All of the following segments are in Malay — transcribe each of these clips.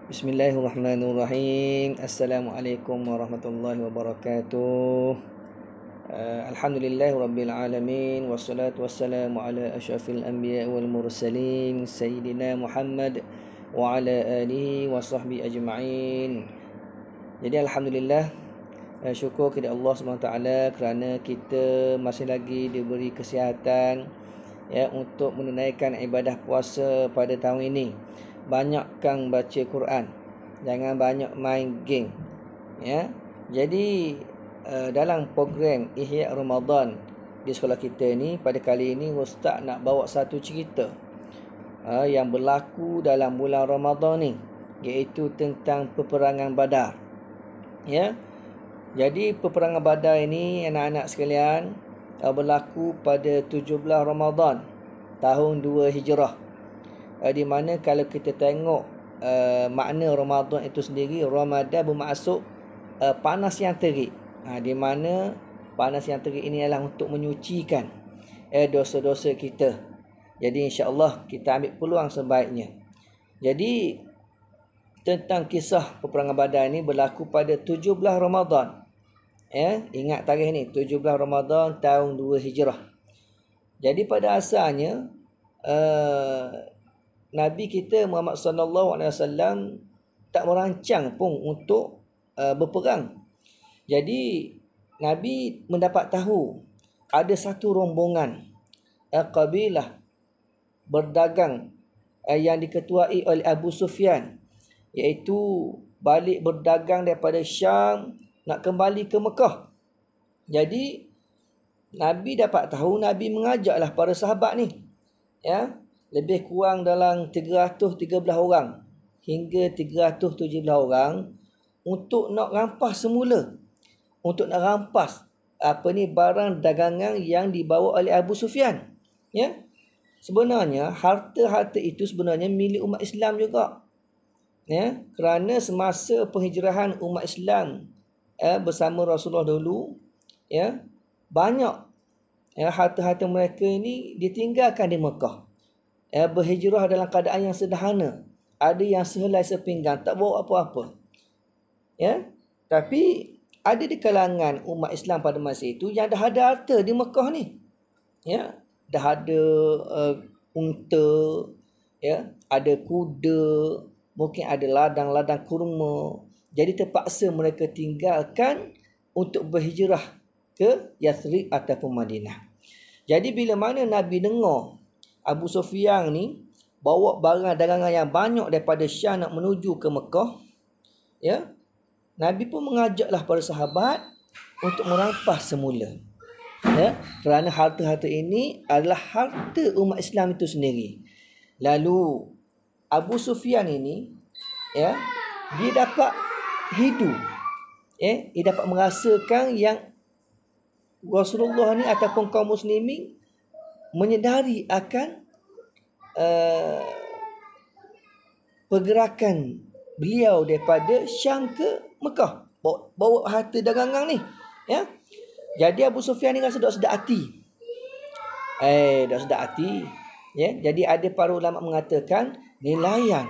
Bismillahirrahmanirrahim. Assalamualaikum warahmatullahi wabarakatuh. Alhamdulillah rabbil alamin, wassalatu wassalamu ala asyrafil anbiya wal mursalin sayyidina Muhammad wa ala alihi wa sahbihi ajma'in. Jadi alhamdulillah, syukur kepada Allah SWT kerana kita masih lagi diberi kesihatan untuk menunaikan ibadah puasa pada tahun ini. Banyakkan baca Quran, jangan banyak main game. Jadi dalam program Ihya Ramadan di sekolah kita ni, pada kali ini ustaz nak bawa satu cerita yang berlaku dalam bulan Ramadan ni, iaitu tentang peperangan Badar. Jadi peperangan Badar ini, anak-anak sekalian, berlaku pada 17 Ramadan tahun 2 Hijrah. Di mana kalau kita tengok makna Ramadan itu sendiri, Ramadan bermaksud panas yang terik. Di mana panas yang terik ini adalah untuk menyucikan dosa-dosa kita. Jadi insya-Allah kita ambil peluang sebaiknya. Jadi tentang kisah peperangan Badar ini berlaku pada 17 Ramadan. Ingat tarikh ni, 17 Ramadan tahun 2 Hijrah. Jadi pada asalnya Nabi kita Muhammad sallallahu alaihi wasallam tak merancang pun untuk berperang. Jadi Nabi mendapat tahu ada satu rombongan kabilah berdagang yang diketuai oleh Abu Sufyan, iaitu balik berdagang daripada Syam nak kembali ke Mekah. Jadi Nabi dapat tahu, Nabi mengajaklah para sahabat ni, lebih kurang dalam 313 orang hingga 317 orang untuk nak rampas semula, untuk nak rampas barang dagangan yang dibawa oleh Abu Sufyan. Sebenarnya harta-harta itu sebenarnya milik umat Islam juga. Kerana semasa penghijrahan umat Islam bersama Rasulullah dulu, banyak harta-harta mereka ini ditinggalkan di Mekah. Berhijrah dalam keadaan yang sederhana. Ada yang sehelai sepinggang, tak bawa apa-apa. Tapi ada di kalangan umat Islam pada masa itu yang dah ada harta di Mekah ni. Dah ada unta, ada kuda, mungkin ada ladang-ladang kurma. Jadi terpaksa mereka tinggalkan untuk berhijrah ke Yathrib ataupun Madinah. Jadi bila mana Nabi dengar Abu Sufyan ni bawa barang dagangan yang banyak daripada Syam nak menuju ke Mekah, Nabi pun mengajaklah para sahabat untuk merampas semula. Kerana harta-harta ini adalah harta umat Islam itu sendiri. Lalu Abu Sufyan ini, dia dapat hidup, dia dapat merasakan yang Rasulullah ni ataupun kaum muslimin menyedari akan pergerakan beliau daripada Syam ke Mekah, bawa harta dagangan ni. Jadi Abu Sufyan ni rasa tak sedap hati. Tak sedap hati. Jadi ada para ulama mengatakan nilaian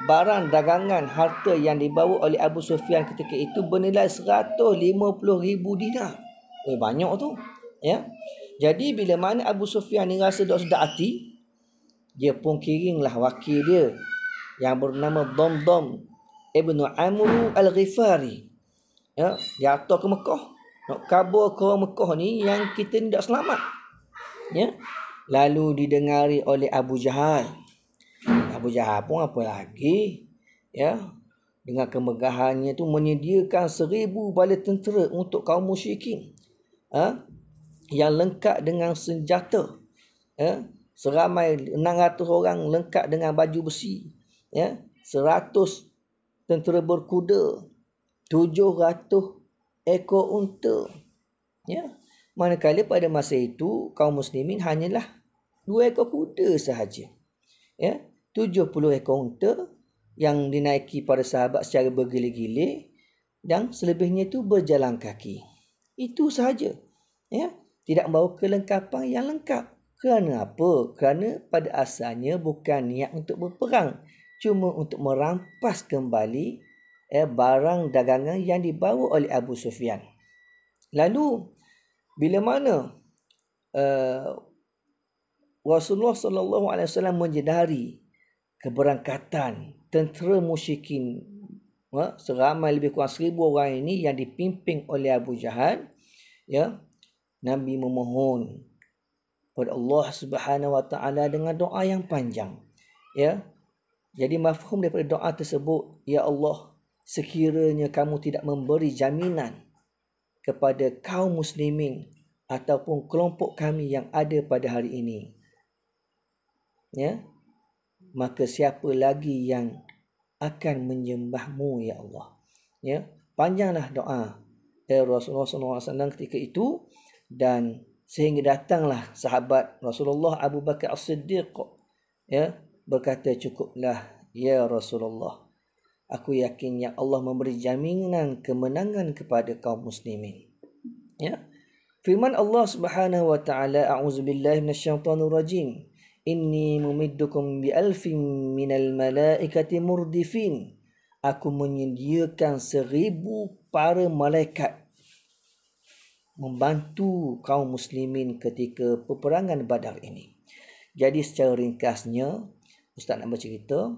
barang dagangan harta yang dibawa oleh Abu Sufyan ketika itu bernilai 150,000 dinar. Banyak tu. Jadi bila mana Abu Sufyan ni rasa tak sedap hati, dia pun kirimlah wakil dia yang bernama Damdam Ibnu Amr Al-Ghifari. Dia hantar ke Mekah, nak kabur ke Mekah ni yang kita ni tak selamat. Lalu didengari oleh Abu Jahal. Abu Jahal pun apa lagi? Dengan kemegahannya tu menyediakan 1,000 bala tentera untuk kaum musyrikin. Yang lengkap dengan senjata. Seramai 600 orang lengkap dengan baju besi. 100 tentera berkuda. 700 ekor unta. Manakala pada masa itu kaum muslimin hanyalah 2 ekor kuda sahaja. 70 ekor unta yang dinaiki para sahabat secara bergilir-gilir, dan selebihnya itu berjalan kaki. Itu sahaja. Tidak membawa kelengkapan yang lengkap. Kerana apa? Kerana pada asalnya bukan niat untuk berperang. cuma untuk merampas kembali barang dagangan yang dibawa oleh Abu Sufyan. Lalu bila mana Rasulullah sallallahu alaihi wasallam menyedari keberangkatan tentera musyrikin seramai lebih kurang 1,000 orang ini yang dipimpin oleh Abu Jahal, ya, Nabi memohon kepada Allah Subhanahu wa taala dengan doa yang panjang, ya. Jadi mafhum daripada doa tersebut, ya Allah, sekiranya kamu tidak memberi jaminan kepada kaum muslimin ataupun kelompok kami yang ada pada hari ini, ya, maka siapa lagi yang akan menyembahmu, ya Allah. Ya, panjanglah doa Rasulullah SAW ketika itu, dan sehingga datanglah sahabat Rasulullah Abu Bakar As-Siddiq, ya, berkata, cukuplah ya Rasulullah, aku yakin ya Allah memberi jaminan kemenangan kepada kaum muslimin. Ya, firman Allah Subhanahu wa taala, a'udzubillahi minasyaitonir rajim, inni mumiddukum bi alfin minal malaikati murdifin, aku menyediakan 1,000 para malaikat membantu kaum muslimin ketika peperangan Badar ini. Jadi secara ringkasnya, Ustaz nak bercerita,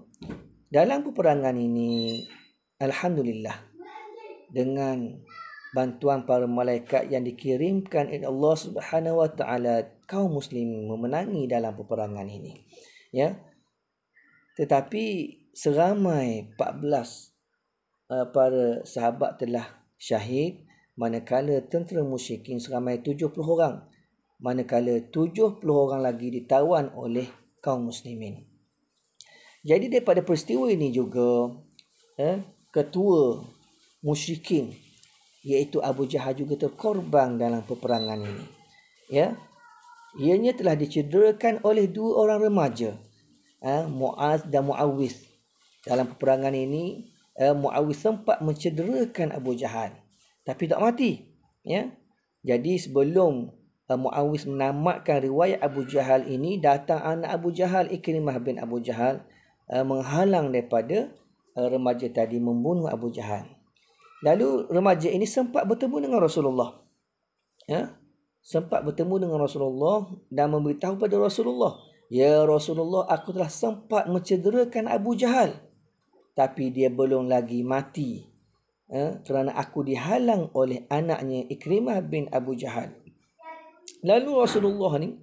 dalam peperangan ini, alhamdulillah, dengan bantuan para malaikat yang dikirimkan oleh Allah Subhanahu wa taala, kaum muslimin memenangi dalam peperangan ini, ya. Tetapi seramai 14 para sahabat telah syahid, manakala tentera musyrikin seramai 70 orang, manakala 70 orang lagi ditawan oleh kaum muslimin. Jadi daripada peristiwa ini juga, ketua musyrikin iaitu Abu Jahal juga terkorban dalam peperangan ini, ya. Ianya telah dicederakan oleh 2 orang remaja, Muaz dan Muawiz. Dalam peperangan ini, Muawiz sempat mencederakan Abu Jahal, tapi tak mati, ya. Jadi sebelum Muawiz menamatkan riwayat Abu Jahal ini, datang anak Abu Jahal, Ikrimah bin Abu Jahal, menghalang daripada remaja tadi membunuh Abu Jahal. Lalu remaja ini sempat bertemu dengan Rasulullah, ya, sempat bertemu dengan Rasulullah dan memberitahu pada Rasulullah, ya Rasulullah, aku telah sempat mencederakan Abu Jahal, tapi dia belum lagi mati, kerana aku dihalang oleh anaknya Ikrimah bin Abu Jahal. Lalu Rasulullah ni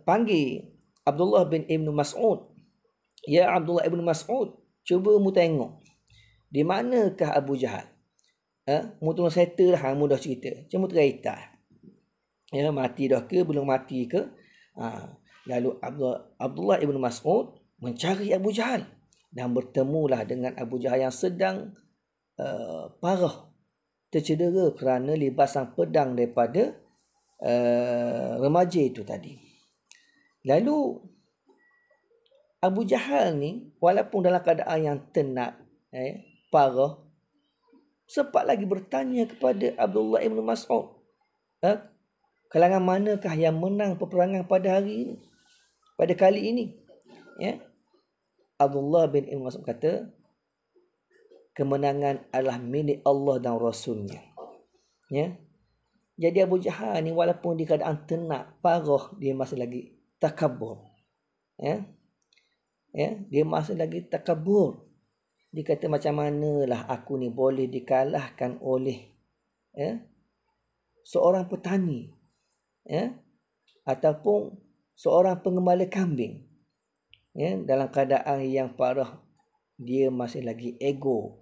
panggil Abdullah bin Ibn Mas'ud, ya Abdullah ibn Mas'ud, cuba mu tengok di manakah Abu Jahal. Mu tolong settle lah, mu dah cerita, cuma terita, ya, mati dah ke belum mati ke. Lalu Abdullah ibn Mas'ud mencari Abu Jahal dan bertemulah dengan Abu Jahal yang sedang parah tercedera kerana libasan pedang daripada remaja itu tadi. Lalu Abu Jahal ni walaupun dalam keadaan yang tenat, parah, sempat lagi bertanya kepada Abdullah ibn Mas'ud, kalangan manakah yang menang peperangan pada hari ini, pada kali ini, ya. Abdullah bin Ibn Mas'ud kata, kemenangan adalah milik Allah dan Rasulnya, ya. Jadi Abu Jahal ni walaupun di keadaan tenat, parah, dia masih lagi takabur, ya. Dia masih lagi takabur. Dia kata, macam manalah aku ni boleh dikalahkan oleh seorang petani, ataupun seorang pengembala kambing, dalam keadaan yang parah. Dia masih lagi ego,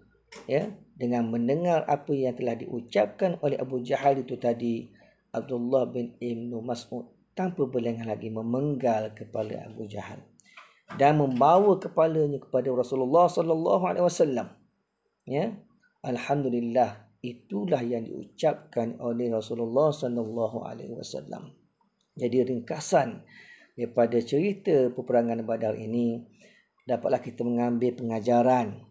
dengan mendengar apa yang telah diucapkan oleh Abu Jahal itu tadi. Abdullah bin Ibn Mas'ud tanpa berlengah lagi memenggal kepala Abu Jahal dan membawa kepalanya kepada Rasulullah sallallahu alaihi wasallam. Alhamdulillah, itulah yang diucapkan oleh Rasulullah sallallahu alaihi wasallam. Jadi ringkasan daripada cerita peperangan Badar ini, dapatlah kita mengambil pengajaran,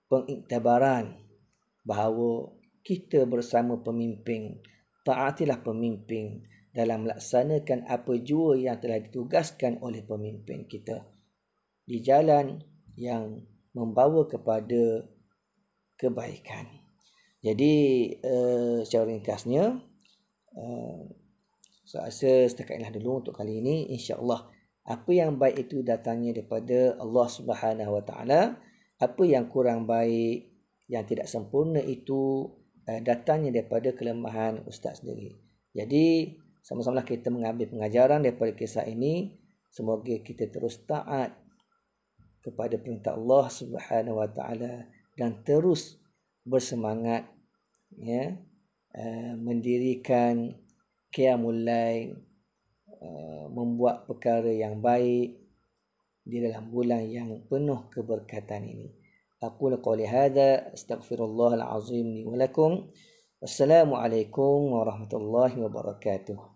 pengiktibaran bahawa kita bersama pemimpin, taatilah pemimpin dalam melaksanakan apa jua yang telah ditugaskan oleh pemimpin kita. Di jalan yang membawa kepada kebaikan. Jadi secara ringkasnya, saya rasa setakat inilah dulu untuk kali ini. InsyaAllah apa yang baik itu datangnya daripada Allah Subhanahu Wa Taala. Apa yang kurang baik, yang tidak sempurna itu datangnya daripada kelemahan Ustaz sendiri. Jadi sama-sama kita mengambil pengajaran daripada kisah ini. Semoga kita terus taat kepada perintah Allah Subhanahu Wa Taala dan terus bersemangat, ya, mendirikan qiyamul lail, membuat perkara yang baik di dalam bulan yang penuh keberkatan ini. Aqulu qawli hadza astaghfirullahal azim li wa lakum. Wassalamualaikum warahmatullahi wabarakatuh.